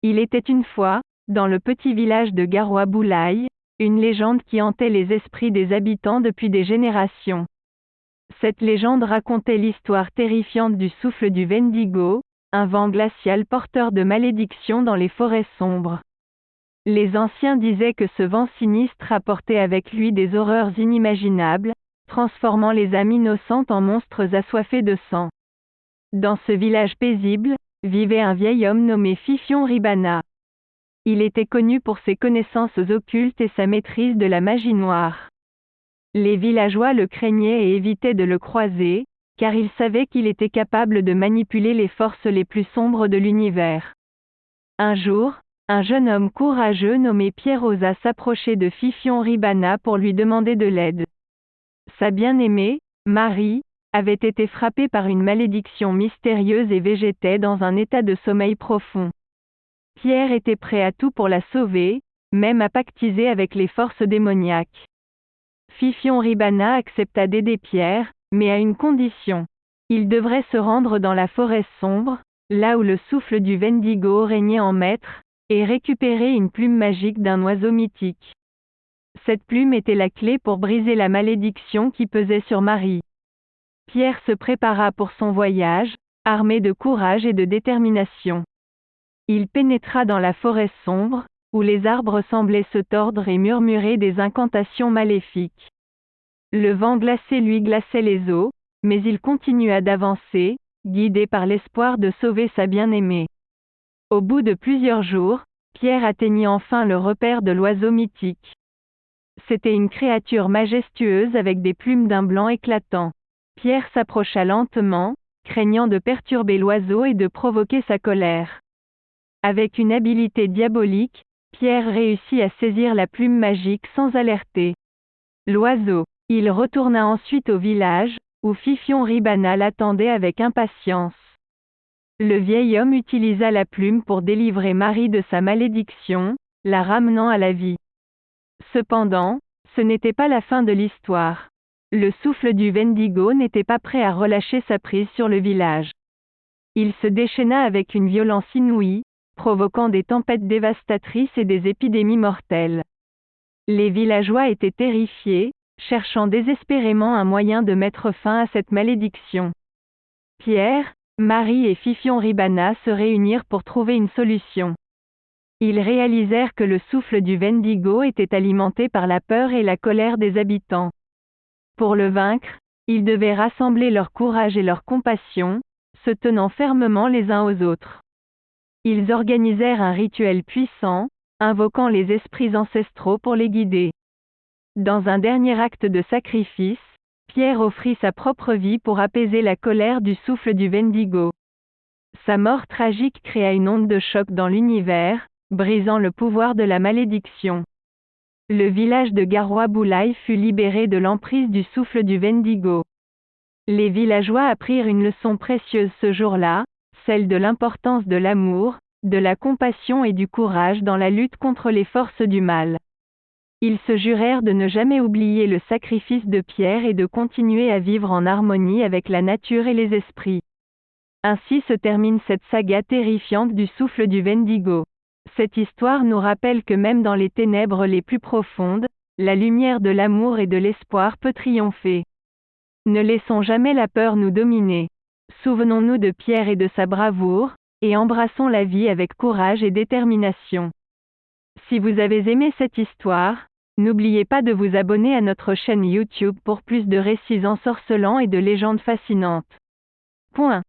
Il était une fois, dans le petit village de Garoua-Boulaye, une légende qui hantait les esprits des habitants depuis des générations. Cette légende racontait l'histoire terrifiante du souffle du Wendigo, un vent glacial porteur de malédictions dans les forêts sombres. Les anciens disaient que ce vent sinistre apportait avec lui des horreurs inimaginables, transformant les âmes innocentes en monstres assoiffés de sang. Dans ce village paisible, vivait un vieil homme nommé Fifion Ribana. Il était connu pour ses connaissances occultes et sa maîtrise de la magie noire. Les villageois le craignaient et évitaient de le croiser, car ils savaient qu'il était capable de manipuler les forces les plus sombres de l'univers. Un jour, un jeune homme courageux nommé Pierre osa s'approcher de Fifion Ribana pour lui demander de l'aide. Sa bien-aimée, Marie, avait été frappée par une malédiction mystérieuse et végétait dans un état de sommeil profond. Pierre était prêt à tout pour la sauver, même à pactiser avec les forces démoniaques. Fifion Ribana accepta d'aider Pierre, mais à une condition. Il devrait se rendre dans la forêt sombre, là où le souffle du Wendigo régnait en maître, et récupérer une plume magique d'un oiseau mythique. Cette plume était la clé pour briser la malédiction qui pesait sur Marie. Pierre se prépara pour son voyage, armé de courage et de détermination. Il pénétra dans la forêt sombre, où les arbres semblaient se tordre et murmurer des incantations maléfiques. Le vent glacé lui glaçait les os, mais il continua d'avancer, guidé par l'espoir de sauver sa bien-aimée. Au bout de plusieurs jours, Pierre atteignit enfin le repère de l'oiseau mythique. C'était une créature majestueuse avec des plumes d'un blanc éclatant. Pierre s'approcha lentement, craignant de perturber l'oiseau et de provoquer sa colère. Avec une habileté diabolique, Pierre réussit à saisir la plume magique sans alerter l'oiseau. Il retourna ensuite au village, où Fifion Ribana l'attendait avec impatience. Le vieil homme utilisa la plume pour délivrer Marie de sa malédiction, la ramenant à la vie. Cependant, ce n'était pas la fin de l'histoire. Le souffle du Wendigo n'était pas prêt à relâcher sa prise sur le village. Il se déchaîna avec une violence inouïe, provoquant des tempêtes dévastatrices et des épidémies mortelles. Les villageois étaient terrifiés, cherchant désespérément un moyen de mettre fin à cette malédiction. Pierre, Marie et Fifion Ribana se réunirent pour trouver une solution. Ils réalisèrent que le souffle du Wendigo était alimenté par la peur et la colère des habitants. Pour le vaincre, ils devaient rassembler leur courage et leur compassion, se tenant fermement les uns aux autres. Ils organisèrent un rituel puissant, invoquant les esprits ancestraux pour les guider. Dans un dernier acte de sacrifice, Pierre offrit sa propre vie pour apaiser la colère du souffle du Wendigo. Sa mort tragique créa une onde de choc dans l'univers, brisant le pouvoir de la malédiction. Le village de Garoua-Boulaye fut libéré de l'emprise du souffle du Wendigo. Les villageois apprirent une leçon précieuse ce jour-là, celle de l'importance de l'amour, de la compassion et du courage dans la lutte contre les forces du mal. Ils se jurèrent de ne jamais oublier le sacrifice de Pierre et de continuer à vivre en harmonie avec la nature et les esprits. Ainsi se termine cette saga terrifiante du souffle du Wendigo. Cette histoire nous rappelle que même dans les ténèbres les plus profondes, la lumière de l'amour et de l'espoir peut triompher. Ne laissons jamais la peur nous dominer. Souvenons-nous de Pierre et de sa bravoure, et embrassons la vie avec courage et détermination. Si vous avez aimé cette histoire, n'oubliez pas de vous abonner à notre chaîne YouTube pour plus de récits ensorcelants et de légendes fascinantes. Point.